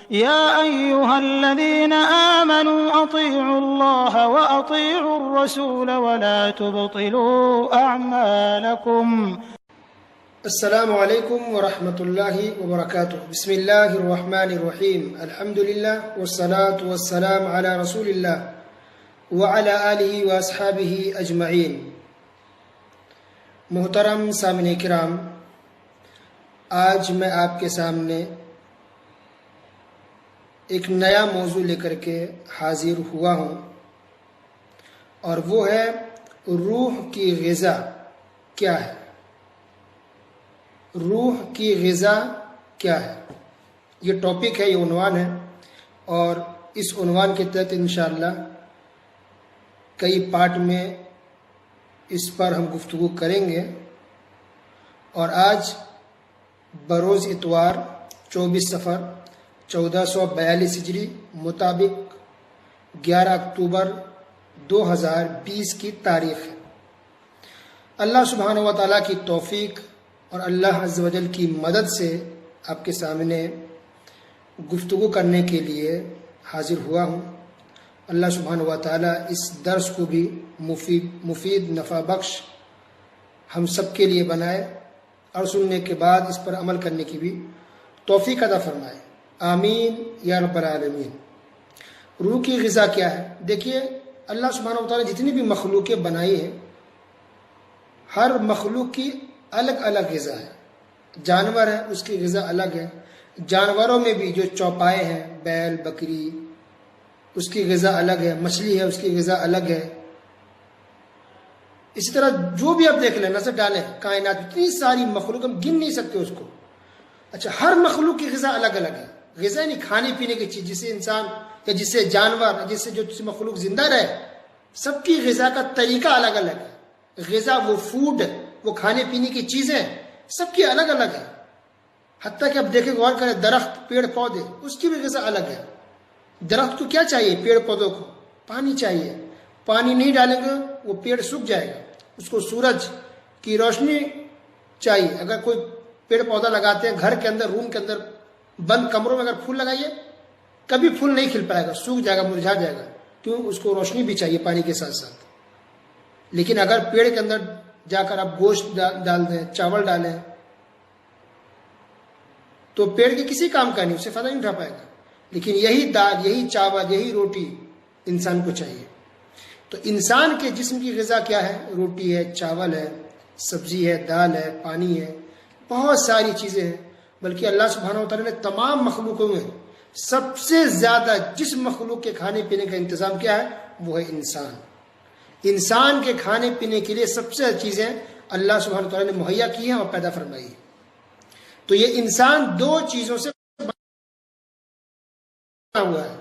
يا أيها الذين آمنوا أطيعوا الله وأطيعوا الرسول ولا تبطلوا أعمالكم. السلام علیکم ورحمۃ اللہ وبرکاتہ. بسم اللہ الرحمن الرحیم. الحمد للہ والصلاة والسلام علی رسول اللہ وعلی آلہ واصحابہ اجمعین. محترم سامعین کرام، آج میں آپ کے سامنے ایک نیا موضوع لے کر کے حاضر ہوا ہوں، اور وہ ہے روح کی غذا کیا ہے. روح کی غذا کیا ہے، یہ ٹاپک ہے، یہ عنوان ہے، اور اس عنوان کے تحت انشاءاللہ کئی پارٹ میں اس پر ہم گفتگو کریں گے. اور آج بروز اتوار 24 صفر 1442 ہجری مطابق 11 اکتوبر 2020 کی تاریخ ہے. اللہ سبحانہ و تعالیٰ کی توفیق اور اللہ عز و جل کی مدد سے آپ کے سامنے گفتگو کرنے کے لیے حاضر ہوا ہوں. اللہ سبحانہ و تعالیٰ اس درس کو بھی مفید نفع بخش ہم سب کے لیے بنائے، اور سننے کے بعد اس پر عمل کرنے کی بھی توفیق عطا فرمائے. آمین یا رب العالمین. روح کی غذا کیا ہے؟ دیکھیے، اللہ سبحانہ و تعالیٰ جتنی بھی مخلوقیں بنائی ہیں، ہر مخلوق کی الگ الگ غذا ہے. جانور ہے، اس کی غذا الگ ہے. جانوروں میں بھی جو چوپائے ہیں، بیل بکری، اس کی غذا الگ ہے. مچھلی ہے، اس کی غذا الگ ہے. اسی طرح جو بھی آپ دیکھ لیں، نظر ڈالیں، کائنات اتنی ساری مخلوق، ہم گن نہیں سکتے اس کو. اچھا، ہر مخلوق کی غذا الگ الگ ہے. غذا نہیں کھانے پینے کی چیز، جسے انسان یا جسے جانور، جسے جو مخلوق زندہ رہے، سب کی غذا کا طریقہ الگ الگ ہے. غذا وہ فوڈ، وہ کھانے پینے کی چیزیں سب کی الگ الگ ہے. حتیٰ کہ اب دیکھیں، غور کریں، درخت، پیڑ پودے، اس کی بھی غذا الگ ہے. درخت کو کیا چاہیے؟ پیڑ پودوں کو پانی چاہیے. پانی نہیں ڈالیں گے وہ پیڑ سوکھ جائے گا. اس کو سورج کی روشنی چاہیے. اگر کوئی پیڑ پودا لگاتے ہیں گھر کے اندر، روم کے اندر، بند کمروں میں اگر پھول لگائیے، کبھی پھول نہیں کھل پائے گا، سوکھ جائے گا، مرجھا جائے گا. کیوں؟ اس کو روشنی بھی چاہیے پانی کے ساتھ ساتھ. لیکن اگر پیڑ کے اندر جا کر آپ گوشت ڈال دیں، چاول ڈالیں، تو پیڑ کے کسی کام کا نہیں، اسے فائدہ نہیں اٹھا پائے گا. لیکن یہی دال، یہی چاول، یہی روٹی انسان کو چاہیے. تو انسان کے جسم کی غذا کیا ہے؟ روٹی ہے، چاول ہے، سبزی ہے، دال ہے، پانی ہے، بہت ساری چیزیں ہیں. بلکہ اللہ سبحانہ و تعالیٰ نے تمام مخلوقوں میں سب سے زیادہ جس مخلوق کے کھانے پینے کا انتظام کیا ہے، وہ ہے انسان. انسان کے کھانے پینے کے لیے سب سے چیزیں اللہ سبحانہ و تعالیٰ نے مہیا کی ہیں اور پیدا فرمائی ہیں. تو یہ انسان دو چیزوں سے بنا ہوا ہے،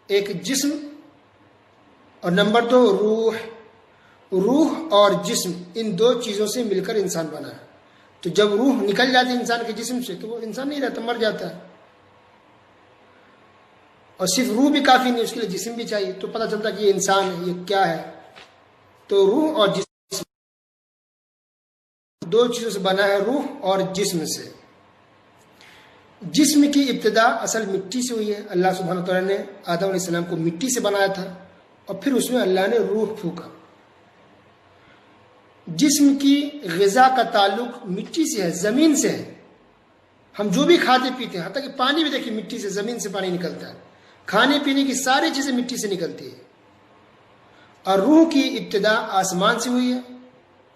ایک جسم اور نمبر 2 روح. روح اور جسم، ان دو چیزوں سے مل کر انسان بنا ہے. تو جب روح نکل جاتی ہے انسان کے جسم سے، تو وہ انسان نہیں رہتا، مر جاتا ہے. اور صرف روح بھی کافی نہیں، اس کے لیے جسم بھی چاہیے. تو پتہ چلتا کہ یہ انسان ہے، یہ کیا ہے. تو روح اور جسم دو چیزوں سے بنا ہے، روح اور جسم سے. جسم کی ابتدا اصل مٹی سے ہوئی ہے. اللہ سبحانہ تعالیٰ نے آدم علیہ السلام کو مٹی سے بنایا تھا، اور پھر اس میں اللہ نے روح پھونکا. جسم کی غذا کا تعلق مٹی سے ہے، زمین سے ہے. ہم جو بھی کھاتے پیتے ہیں، حتیٰ کہ پانی بھی دیکھیں مٹی سے، زمین سے پانی نکلتا ہے. کھانے پینے کی ساری چیزیں مٹی سے نکلتی ہے. اور روح کی ابتدا آسمان سے ہوئی ہے.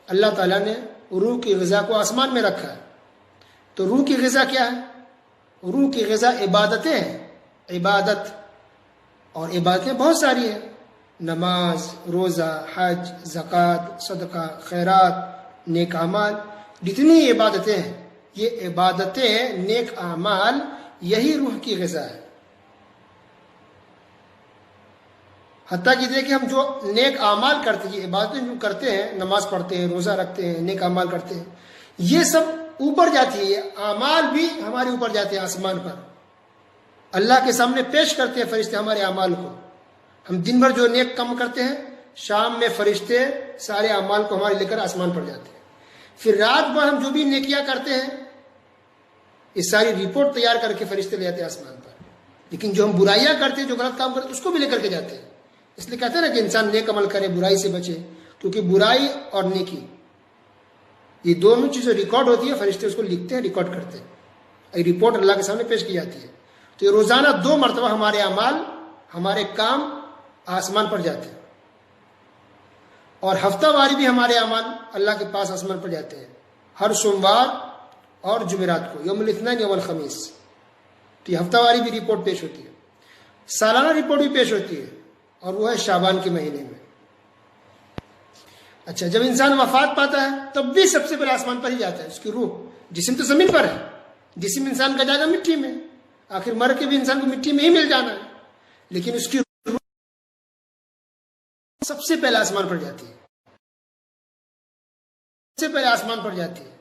اللہ تعالیٰ نے روح کی غذا کو آسمان میں رکھا ہے. تو روح کی غذا کیا ہے؟ روح کی غذا عبادتیں ہیں. عبادت، اور عبادتیں بہت ساری ہیں. نماز، روزہ، حج، زکوٰۃ، صدقہ، خیرات، نیک اعمال، جتنی عبادتیں ہیں، یہ عبادتیں، نیک اعمال، یہی روح کی غذا ہے. حتیٰ کہ دیکھیں، ہم جو نیک اعمال کرتے ہیں، یہ عبادتیں جو کرتے ہیں، نماز پڑھتے ہیں، روزہ رکھتے ہیں، نیک اعمال کرتے ہیں، یہ سب اوپر جاتی ہے. یہ اعمال بھی ہمارے اوپر جاتے ہیں آسمان پر. اللہ کے سامنے پیش کرتے ہیں فرشتے ہمارے اعمال کو. ہم دن بھر جو نیک کام کرتے ہیں، شام میں فرشتے سارے اعمال کو ہمارے لے کر آسمان پر جاتے ہیں. پھر رات بھر ہم جو بھی نیکیاں کرتے ہیں، یہ ساری رپورٹ تیار کر کے فرشتے لے آتے ہیں آسمان پر. لیکن جو ہم برائیاں کرتے ہیں، جو غلط کام کرتے ہیں، اس کو بھی لے کر کے جاتے ہیں. اس لیے کہتے ہیں نا کہ انسان نیک عمل کرے، برائی سے بچے، کیونکہ برائی اور نیکی یہ دونوں چیزیں ریکارڈ ہوتی ہے، فرشتے اس کو لکھتے ہیں، ریکارڈ کرتے ہیں، ایک رپورٹ اللہ کے سامنے پیش کی جاتی ہے. تو یہ روزانہ 2 مرتبہ ہمارے اعمال، ہمارے کام آسمان پر جاتے ہیں، اور ہفتہ واری بھی ہمارے اعمال اللہ کے پاس آسمان پر جاتے ہیں، ہر سوموار اور جمعرات کو، یوم الاثنین یوم الخمیس. تو یہ ہفتہ واری بھی رپورٹ پیش ہوتی ہے، سالانہ رپورٹ بھی پیش ہوتی ہے، اور وہ ہے شعبان کے مہینے میں. اچھا، جب انسان وفات پاتا ہے تب بھی سب سے پہلے آسمان پر ہی جاتا ہے اس کی روح. جسم تو زمین پر ہے، جسم انسان کا جائے گا مٹی میں، آخر مر کے بھی انسان کو مٹی میں ہی مل جانا ہے، لیکن اس کی روح سب سے پہلے آسمان پر جاتی ہے، سب سے پہلے آسمان پر جاتی ہے،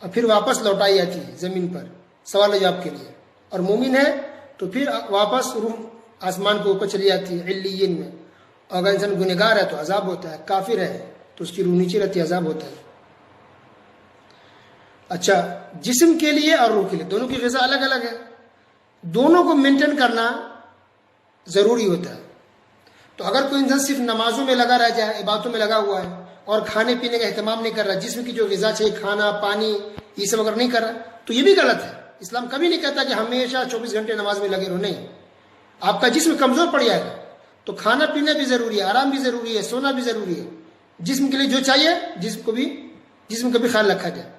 اور پھر واپس لوٹائی جاتی ہے زمین پر سوال و جواب کے لیے. اور مومن ہے تو پھر واپس روح آسمان کے اوپر چلی جاتی ہے علیین میں. اگر انسان گنہگار ہے تو عذاب ہوتا ہے، کافر ہے تو اس کی روح نیچے رہتی ہے، عذاب ہوتا ہے. اچھا، جسم کے لیے اور روح کے لیے دونوں کی غذا الگ الگ ہے، دونوں کو مینٹین کرنا ضروری ہوتا ہے. تو اگر کوئی انسان صرف نمازوں میں لگا رہ جائے، عبادتوں میں لگا ہوا ہے، اور کھانے پینے کا اہتمام نہیں کر رہا، جسم کی جو غذا چاہیے، کھانا پانی یہ سب اگر نہیں کر رہا، تو یہ بھی غلط ہے. اسلام کبھی نہیں کہتا کہ ہمیشہ 24 گھنٹے نماز میں لگے رہو، نہیں. آپ کا جسم کمزور پڑ جائے گا، تو کھانا پینا بھی ضروری ہے، آرام بھی ضروری ہے، سونا بھی ضروری ہے. جسم کے لیے جو چاہیے جسم کا بھی خیال رکھا جائے،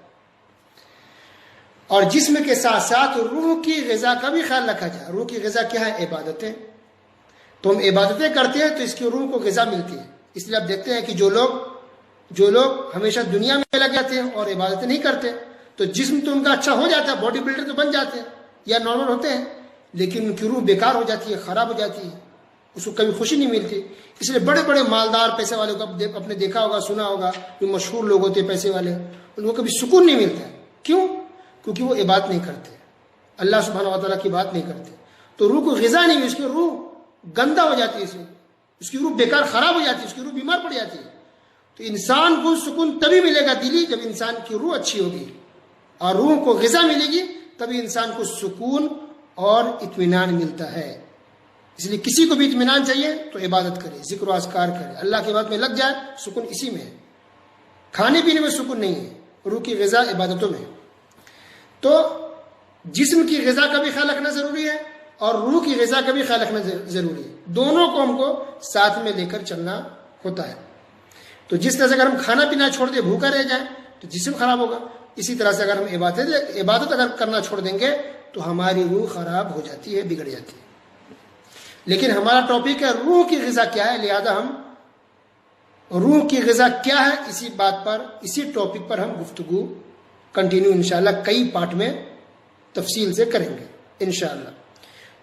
اور جسم کے ساتھ ساتھ روح کی غذا کا بھی خیال رکھا جائے. روح کی غذا کیا ہے؟ عبادتیں. تو ہم عبادتیں کرتے ہیں تو اس کی روح کو غذا ملتی ہے. اس لیے آپ دیکھتے ہیں کہ جو لوگ ہمیشہ دنیا میں لگ جاتے ہیں اور عبادتیں نہیں کرتے، تو جسم تو ان کا اچھا ہو جاتا ہے، باڈی بلڈر تو بن جاتے ہیں یا نارمل ہوتے ہیں، لیکن ان کی روح بیکار ہو جاتی ہے، خراب ہو جاتی ہے، اس کو کبھی خوشی نہیں ملتی. اس لیے بڑے بڑے مالدار پیسے والے کو آپ نے دیکھا ہوگا، سنا ہوگا، جو مشہور لوگ ہوتے ہیں پیسے والے، ان کو کبھی سکون نہیں ملتا ہے. کیوں؟ کیونکہ وہ عبادت نہیں کرتے، اللہ سبحانہ و تعالیٰ کی بات نہیں کرتے. تو روح کو غذا نہیں، اس کی روح گندا ہو جاتی ہے، اس کی روح بیکار خراب ہو جاتی ہے، اس کی روح بیمار پڑ جاتی ہے. تو انسان کو سکون تبھی ملے گا دلی، جب انسان کی روح اچھی ہوگی اور روح کو غذا ملے گی، تبھی انسان کو سکون اور اطمینان ملتا ہے. اس لیے کسی کو بھی اطمینان چاہیے تو عبادت کرے، ذکر و اذکار کرے، اللہ کی بات میں لگ جائے، سکون اسی میں ہے. کھانے پینے میں سکون نہیں ہے، روح کی غذا عبادتوں میں ہے. تو جسم کی غذا کا بھی خیال رکھنا ضروری ہے اور روح کی غذا کا بھی خیال رکھنا ضروری ہے. دونوں کو ہم کو ساتھ میں لے کر چلنا ہوتا ہے. تو جس طرح سے اگر ہم کھانا پینا چھوڑ دیں، بھوکا رہ جائیں، تو جسم خراب ہوگا. اسی طرح سے اگر ہم عبادت اگر کرنا چھوڑ دیں گے تو ہماری روح خراب ہو جاتی ہے، بگڑ جاتی ہے. لیکن ہمارا ٹاپک ہے روح کی غذا کیا ہے، لہذا ہم روح کی غذا کیا ہے اسی بات پر، اسی ٹاپک پر ہم گفتگو کنٹینیو انشاءاللہ کئی پارٹ میں تفصیل سے کریں گے انشاءاللہ.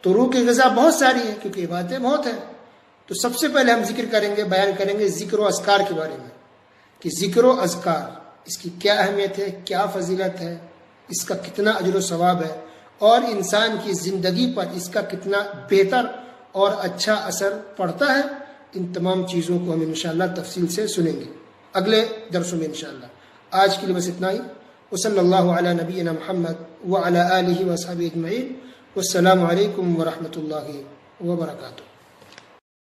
تو روح کی غذا بہت ساری ہے کیونکہ عبادتیں بہت ہیں. تو سب سے پہلے ہم ذکر کریں گے، بیان کریں گے ذکر و اذکار کے بارے میں، کہ ذکر و اذکار اس کی کیا اہمیت ہے، کیا فضیلت ہے، اس کا کتنا اجر و ثواب ہے، اور انسان کی زندگی پر اس کا کتنا بہتر اور اچھا اثر پڑتا ہے. ان تمام چیزوں کو ہم انشاءاللہ تفصیل سے سنیں گے اگلے درسوں میں انشاءاللہ. آج کے لیے بس اتنا ہی. وصلی اللہ علی نبینا محمد وعلی آلہ وصحبہ اجمعین. والسلام علیکم ورحمۃ اللہ وبرکاتہ.